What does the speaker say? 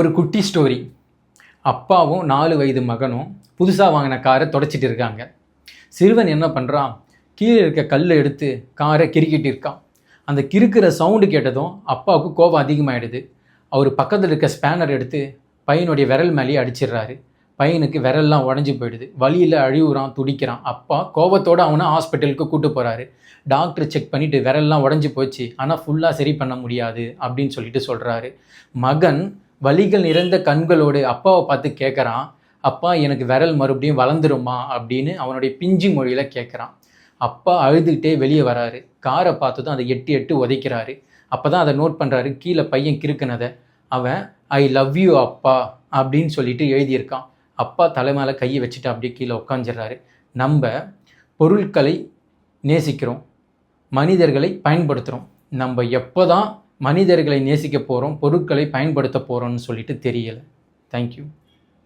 ஒரு குட்டி ஸ்டோரி. அப்பாவும் 4 வயது மகனும் புதுசாக வாங்கின காரை தொடச்சிட்டு இருக்காங்க. சிறுவன் என்ன பண்ணுறான், கீழே இருக்க கல்லை எடுத்து காரை கிறுக்கிட்டு இருக்கான். அந்த கிறுக்கிற சவுண்டு கேட்டதும் அப்பாவுக்கு கோபம் அதிகமாகிடுது. அவர் பக்கத்தில் இருக்க ஸ்பேனர் எடுத்து பையனுடைய விரல் மேலேயே அடிச்சிடுறாரு. பையனுக்கு விரல்லாம் உடஞ்சி போயிடுது. வலியில் அழுகுறான், துடிக்கிறான். அப்பா கோபத்தோடு அவனை ஹாஸ்பிட்டலுக்கு கூட்டு போகிறாரு. டாக்டர் செக் பண்ணிவிட்டு விரல்லாம் உடஞ்சி போச்சு, ஆனால் ஃபுல்லாக சரி பண்ண முடியாது அப்படின்னு சொல்லிட்டு சொல்கிறாரு. மகன் வலிகள் நிறைந்த கண்களோடு அப்பாவை பார்த்து கேட்குறான், அப்பா எனக்கு விரல் மறுபடியும் வளர்ந்துருமா அப்படின்னு அவனுடைய பிஞ்சு மொழியில் கேட்குறான். அப்பா அழுதுகிட்டே வெளியே வராரு. காரை பார்த்ததும் அதை எட்டு எட்டு உதைக்கிறாரு. அப்போ தான் அதை நோட் பண்ணுறாரு, கீழே பையன் கிறுக்குனதை. அவன் ஐ லவ் யூ அப்பா அப்படின்னு சொல்லிட்டு எழுதியிருக்கான். அப்பா தலை மேலே கையை வச்சுட்டு அப்படியே கீழே உட்காந்துடுறாரு. நம்ம பொருட்களை நேசிக்கிறோம், மனிதர்களை பயன்படுத்துகிறோம். நம்ம எப்போ தான் மனிதர்களை நேசிக்க போகிறோம், பொருட்களை பயன்படுத்த போகிறோம்னு சொல்லிட்டு தெரியலை. தேங்க்யூ.